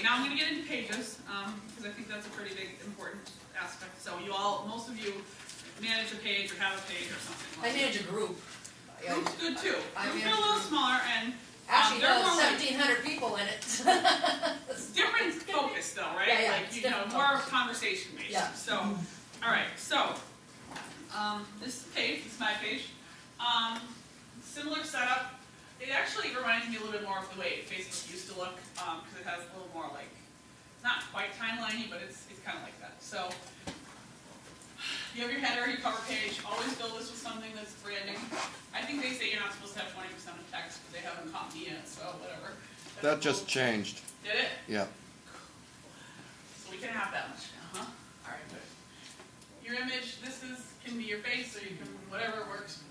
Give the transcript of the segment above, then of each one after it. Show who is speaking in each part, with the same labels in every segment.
Speaker 1: Okay, now I'm going to get into pages, because I think that's a pretty big, important aspect. So you all, most of you manage a page or have a page or something.
Speaker 2: I manage a group.
Speaker 1: Group's good too.
Speaker 2: I
Speaker 1: Groups are a little smaller and
Speaker 2: actually,
Speaker 1: they're
Speaker 2: no,
Speaker 1: more
Speaker 2: 1,700 people in it.
Speaker 1: different focus though, right?
Speaker 2: Yeah,
Speaker 1: like you know, more conversation based.
Speaker 2: Yeah.
Speaker 1: So, all right. So, this page, this is my page. Similar setup. It actually reminds me a little bit more of the way Facebook used to look, because it has a little more like, it's not quite timeliney, but it's kind of like that. So, you have your header, your cover page. Always fill this with something that's branding. I think they say you're not supposed to have 20% of text, but they haven't caught me yet, so whatever.
Speaker 3: That just changed.
Speaker 1: Did it?
Speaker 3: Yeah.
Speaker 1: So we can have that much now, huh? All right, good. Your image, can be your face, or you can, whatever works.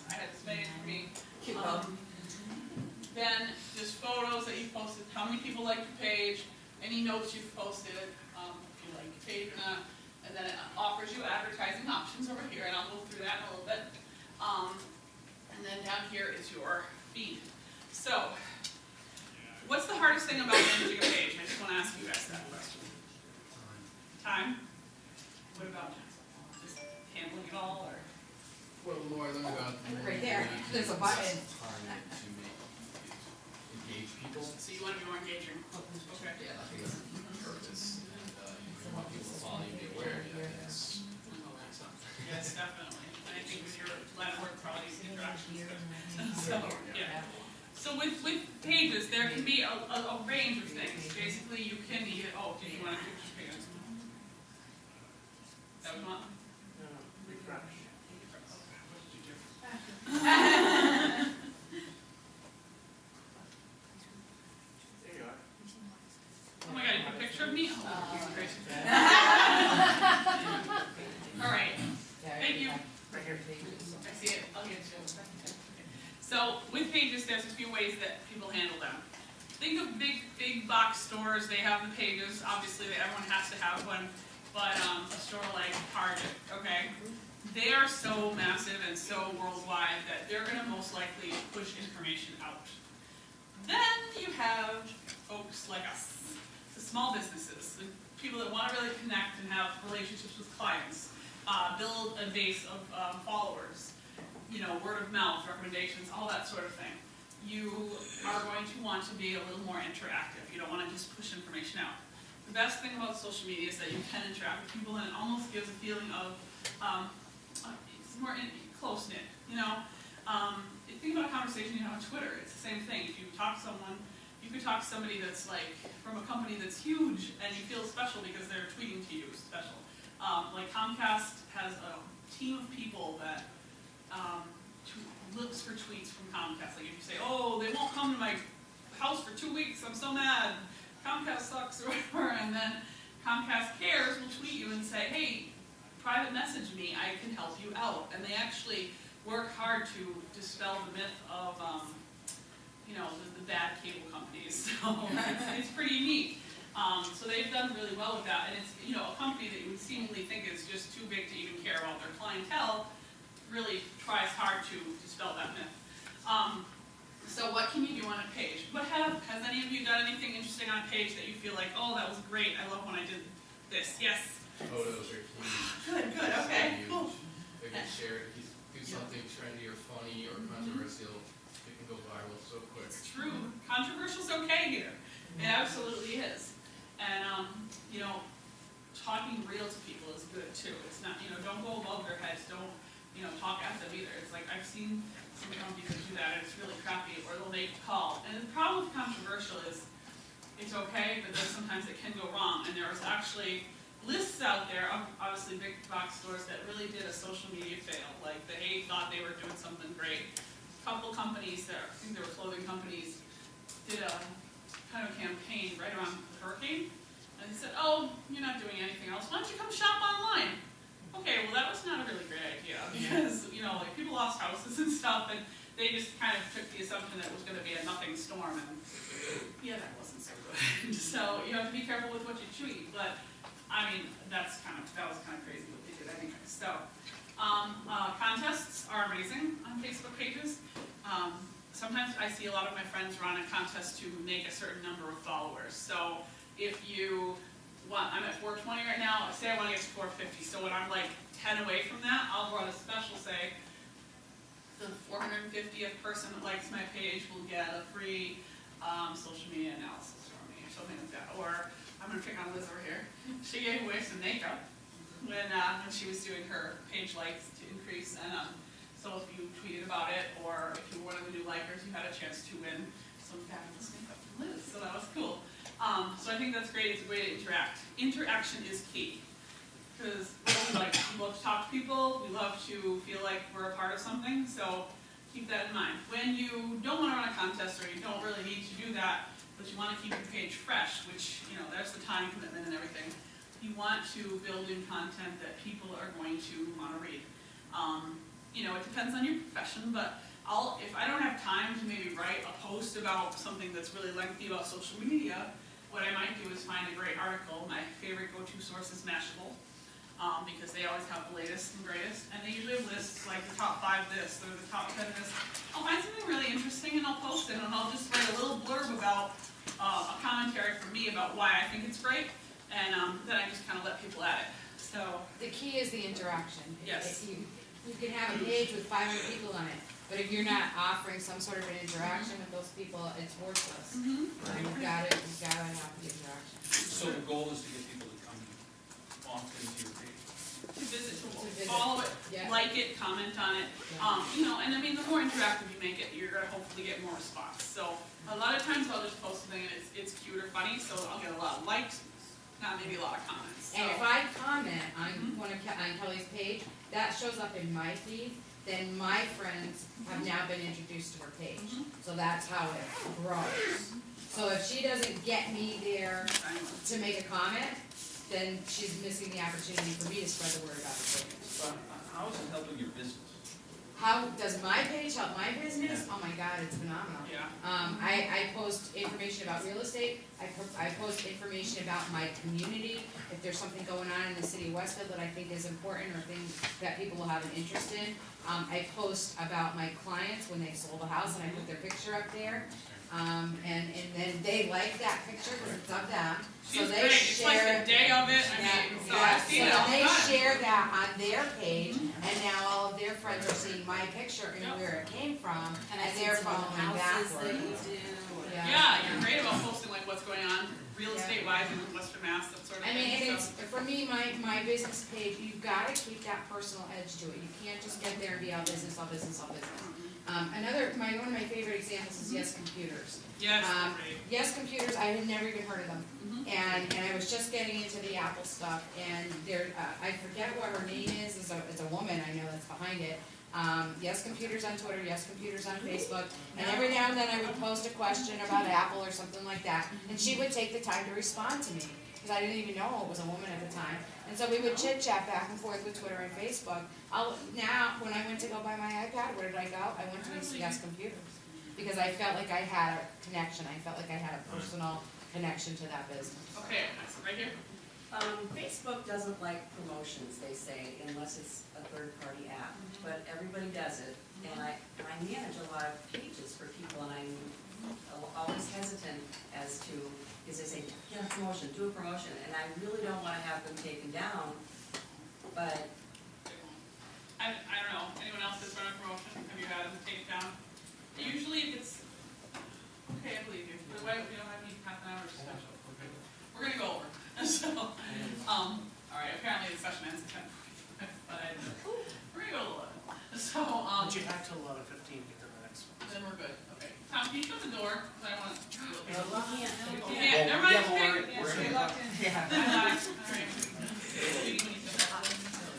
Speaker 1: I had this made for me.
Speaker 2: Cute.
Speaker 1: Then just photos that you've posted, how many people like your page, any notes you've posted, if you like your page or not. And then it offers you advertising options over here, and I'll go through that in a little bit. And then down here is your feed. So, what's the hardest thing about managing a page? I just want to ask you guys that question. Time? What about just handling it all, or?
Speaker 4: Well, Laura, let me go out.
Speaker 2: Right there, there's a button.
Speaker 4: Time to engage people.
Speaker 1: So you want to be more engaging? Okay.
Speaker 4: Yeah, I think that's the purpose, and you want people to follow you, be aware.
Speaker 1: Yes, definitely. And I think with your line of work, probably interactions. So, yeah. So with pages, there can be a range of things. Basically, you can either, did you want to switch pages? That was one? No. Refresh. What did you do? There you are. Oh my God, you put a picture of me? Oh, this is crazy. All right. Thank you.
Speaker 2: Right here.
Speaker 1: I see it. I'll get to it. So with pages, there's a few ways that people handle them. Think of big box stores. They have the pages. Obviously, everyone has to have one. But a store like Target, okay, they are so massive and so worldwide that they're going to most likely push information out. Then you have folks like us, the small businesses, the people that want to really connect and have relationships with clients. Build a base of followers, word of mouth, recommendations, all that sort of thing. You are going to want to be a little more interactive. You don't want to just push information out. The best thing about social media is that you can interact with people, and it almost gives a feeling of it's more close-knit. Think about a conversation you have on Twitter. It's the same thing. If you talk to someone, you could talk to somebody that's like from a company that's huge, and you feel special because they're tweeting to you special. Like Comcast has a team of people that looks for tweets from Comcast. Like if you say, oh, they won't come to my house for 2 weeks, I'm so mad, Comcast sucks or whatever, and then Comcast Cares will tweet you and say, hey, private message me, I can help you out. And they actually work hard to dispel the myth of the bad cable companies. So it's pretty neat. So they've done really well with that, and it's a company that you would seemingly think is just too big to even care about their clientele, really tries hard to dispel that myth. So what can you do on a page? Has any of you done anything interesting on a page that you feel like, oh, that was great, I love when I did this? Yes?
Speaker 4: Photos are key.
Speaker 1: Good, okay, cool.
Speaker 4: They can share, if you do something trendy or funny or controversial, it can go viral so quick.
Speaker 1: It's true. Controversial's okay here. It absolutely is. And, talking real to people is good too. It's not, don't go above their heads. Don't, talk at them either. It's like, I've seen some companies that do that and it's really crappy, or they'll make a call. And the problem with controversial is it's okay, but then sometimes it can go wrong. And there's actually lists out there, obviously big box stores, that really did a social media fail. Like they thought they were doing something great. A couple companies, I think they were clothing companies, did a kind of campaign right around the hurricane. And they said, oh, you're not doing anything else. Why don't you come shop online? Okay, well that was not a really great idea because, people lost houses and stuff, and they just kind of took the assumption that it was going to be a nothing storm, and yeah, that wasn't so good. So you have to be careful with what you tweet, but I mean, that was kind of crazy what they did anyway. So contests are amazing on Facebook pages. Sometimes I see a lot of my friends run a contest to make a certain number of followers. So if you want, I'm at 420 right now, say I want to get to 450, so when I'm like 10 away from that, I'll run a special, say, the 450th person that likes my page will get a free social media analysis from me, or something like that. Or, I'm going to pick on Liz over here. She gave away some makeup when she was doing her page likes to increase, and so if you tweeted about it, or if you were one of the new likers, you had a chance to win some fabulous makeup from Liz, so that was cool. So I think that's great, it's a way to interact. Interaction is key, because we love to talk to people, we love to feel like we're a part of something, so keep that in mind. When you don't want to run a contest, or you don't really need to do that, but you want to keep your page fresh, which, you know, there's the time commitment and everything, you want to build in content that people are going to want to read. You know, it depends on your profession, but if I don't have time to maybe write a post about something that's really lengthy about social media, what I might do is find a great article. My favorite go-to source is Mashable, because they always have the latest and greatest, and they usually have lists like the top 5 this, or the top 10 this. I'll find something really interesting and I'll post it, and I'll just write a little blurb about a commentary from me about why I think it's great, and then I just kind of let people at it. So
Speaker 2: The key is the interaction.
Speaker 1: Yes.
Speaker 2: You can have a page with 500 people on it, but if you're not offering some sort of an interaction with those people, it's worthless. You've got to have the interaction.
Speaker 3: So the goal is to get people to come often to your page.
Speaker 1: to visit,
Speaker 2: To visit.
Speaker 1: follow it,
Speaker 2: Yeah.
Speaker 1: like it, comment on it.
Speaker 2: Yeah.
Speaker 1: You know, and I mean, the more interactive you make it, you're gonna hopefully get more response. So a lot of times I'll just post something and it's cute or funny, so I'll get a lot of likes, not maybe a lot of comments.
Speaker 2: And
Speaker 1: So-
Speaker 2: if I comment on on Kelly's page, that shows up in my feed, then my friends have now been introduced to her page. So that's how it grows. So if she doesn't get me there to make a comment, then she's missing the opportunity for me to spread the word about the page.
Speaker 3: But how is it helping your business?
Speaker 2: How does my page help my business? Oh my God, it's phenomenal.
Speaker 1: Yeah.
Speaker 2: I post information about real estate. I post information about my community. If there's something going on in the city of Westville that I think is important or things that people will have an interest in. I post about my clients when they sold a house and I put their picture up there. And then they like that picture because it's of them. So
Speaker 1: She's
Speaker 2: they
Speaker 1: great, it's like
Speaker 2: share.
Speaker 1: the day of it, I mean, so I've seen it all the
Speaker 2: So they
Speaker 1: time.
Speaker 2: share that on their page, and now all of their friends are seeing my picture and
Speaker 1: Yep.
Speaker 2: where it came from,
Speaker 5: And
Speaker 2: and
Speaker 5: I've
Speaker 2: they're
Speaker 5: seen some of the
Speaker 2: following
Speaker 5: houses that
Speaker 2: backward.
Speaker 5: you do.
Speaker 1: Yeah, you're great about posting like what's going on real
Speaker 2: Yeah.
Speaker 1: estate wise in Western Mass, that sort of
Speaker 2: I
Speaker 1: thing.
Speaker 2: mean, and
Speaker 1: so.
Speaker 2: it's, for me, my business page, you've gotta keep that personal edge to it. You can't just get there and be all business, all business, all business. One of my favorite examples is Yes Computers.
Speaker 1: Yes, great.
Speaker 2: Yes Computers, I had never even heard of them.
Speaker 1: Mhm.
Speaker 2: And I was just getting into the Apple stuff, and there, I forget what her name is, it's a woman, I know that's behind it. Yes Computers on Twitter, Yes Computers on Facebook, and every now and then I would post a question about Apple or something like that, and she would take the time to respond to me, because I didn't even know it was a woman at the time. And so we would chit chat back and forth with Twitter and Facebook. Now, when I went to go buy my iPad, where did I go? I went to these Yes Computers, because I felt like I had a connection, I felt like I had a personal connection to that business.
Speaker 1: Okay, that's right here.
Speaker 5: Facebook doesn't like promotions, they say, unless it's a third-party app, but everybody does it. And I manage a lot of pages for people, and I'm always hesitant as to, because they say, get a promotion, do a promotion, and I really don't wanna have them taken down, but
Speaker 1: I don't know, anyone else that's run a promotion, have you had them take down? Usually if it's, okay, I believe you, but why, we don't have any half an hour discussion. We're gonna go over, so, alright, apparently the session ends at 10:45, but we're gonna go a little bit. So,
Speaker 6: But you have till 11:15 to get to the next one.
Speaker 1: then we're good, okay. Tom, can you shut the door, cause I wanna.
Speaker 5: we can't.
Speaker 1: You can't, never mind,
Speaker 3: Well,
Speaker 1: okay.
Speaker 3: we're
Speaker 1: Stay
Speaker 3: gonna-
Speaker 1: locked in.
Speaker 5: Yeah.
Speaker 1: Alright.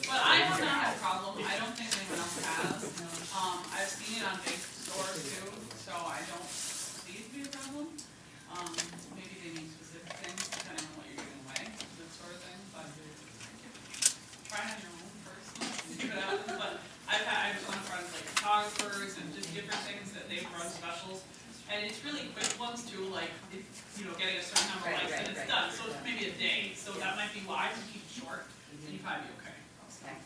Speaker 1: But I have not had a problem, I don't think anyone else has. I've seen it on big stores too, so I don't see it to be a problem. Maybe they need specific things, depending on what you're giving away, that sort of thing, but try it on your own first, see what happens. But I've run friends like photographers and just different things that they've run specials. And it's really quick ones too, like, if, getting a certain number of likes and it's done, so it's maybe a day, so that might be why, to keep it short, and you probably be okay.
Speaker 5: Okay,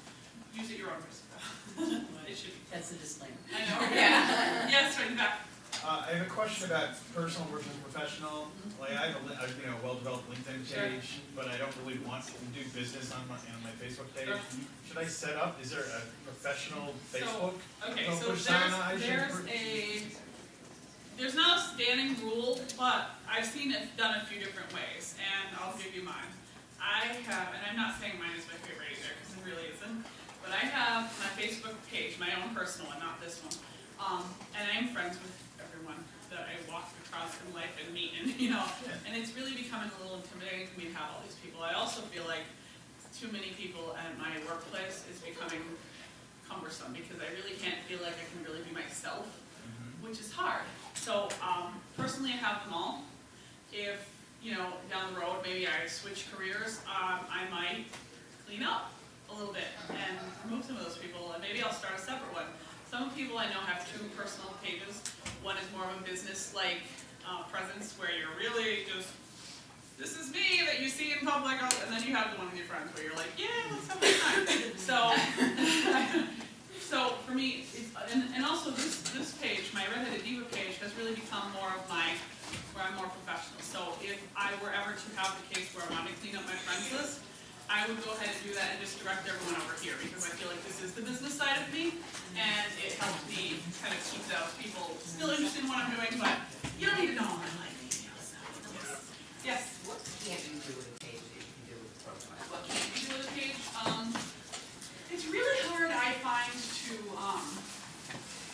Speaker 1: Use it your own risk though. It should be.
Speaker 5: that's the disclaimer.
Speaker 1: I know, yeah. Yes, right in the back.
Speaker 7: I have a question about personal versus professional. Like, I have a well-developed LinkedIn
Speaker 1: Sure.
Speaker 7: page, but I don't really want to do business on my Facebook page.
Speaker 1: Sure.
Speaker 7: Should I set up, is there a professional Facebook?
Speaker 1: Okay,
Speaker 7: Oh,
Speaker 1: so
Speaker 7: persona I should
Speaker 1: there's not a standing rule, but I've seen it done a few different ways, and I'll give you mine. I have, and I'm not saying mine is my favorite either, because it really isn't, but I have my Facebook page, my own personal one, not this one. And I'm friends with everyone that I walk across in life and meet, and and it's really becoming a little intimidating for me to have all these people. I also feel like too many people at my workplace is becoming cumbersome, because I really can't feel like I can really be myself, which is hard. So personally, I have them all. If down the road maybe I switch careers, I might clean up a little bit and remove some of those people, and maybe I'll start a separate one. Some people I know have two personal pages. One is more of a business-like presence, where you're really just, this is me that you see in public, and then you have the one with your friends where you're like, yeah, let's have a good time. So for me, and also this page, my Redheaded Diva page, has really become more of where I'm more professional. So if I were ever to have the case where I wanted to clean up my friends list, I would go ahead and do that and just direct everyone over here, because I feel like this is the business side of me, and it helps me kind of keep those people still interested in what I'm doing, but you don't need to know all my life. Yes?
Speaker 8: What can't you do with a page that you can do with a profile?
Speaker 1: What can you do with a page? It's really hard, I find, to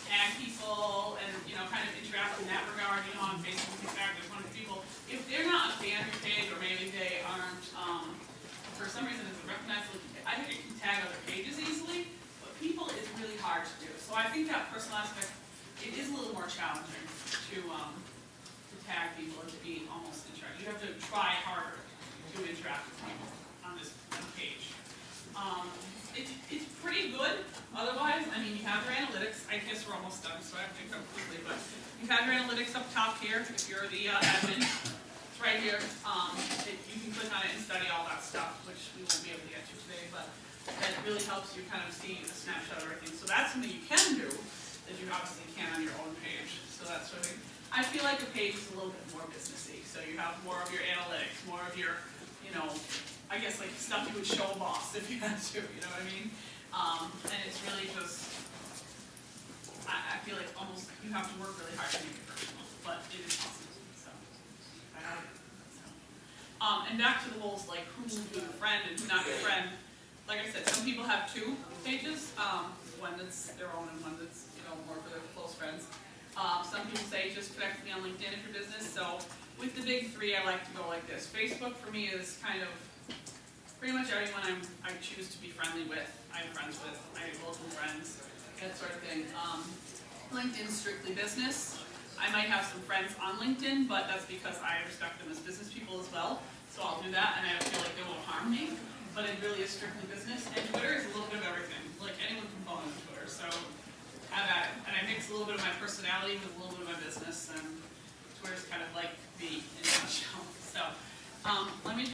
Speaker 1: tag people and kind of interact in that regard. On Facebook, you tag with one of the people. If they're not a fan of your page, or maybe they aren't, for some reason it's recognizable, I think you can tag other pages easily, but people is really hard to do. So I think that personal aspect, it is a little more challenging to tag people and to be almost interactive. You have to try harder to interact with people on this page. It's pretty good. Otherwise, I mean, you have your analytics. I guess we're almost done, so I have to go quickly. But you have your analytics up top here. If you're the admin, it's right here. You can click on it and study all that stuff, which we won't be able to get to today. But that really helps you kind of see a snapshot of everything. So that's something you can do that you obviously can't on your own page. So that's what I feel like a page is a little bit more businessy. So you have more of your analytics, more of your, I guess like stuff you would show a boss if you had to, you know what I mean? And it's really just, I feel like almost you have to work really hard to make it personal, but it is possible, so. And back to the whole like who's your friend and who's not your friend. Like I said, some people have two pages, one that's their own and one that's more for their close friends. Some people say just connect with me on LinkedIn if you're business. So with the big three, I like to go like this. Facebook for me is kind of pretty much everyone I choose to be friendly with, I'm friends with. I have local friends, that sort of thing. LinkedIn is strictly business. I might have some friends on LinkedIn, but that's because I respect them as business people as well. So I'll do that, and I feel like they won't harm me. But it really is strictly business. And Twitter is a little bit of everything. Like anyone can follow me on Twitter. So have at it. And I mix a little bit of my personality with a little bit of my business. And Twitter's kind of like me in a nutshell. So let me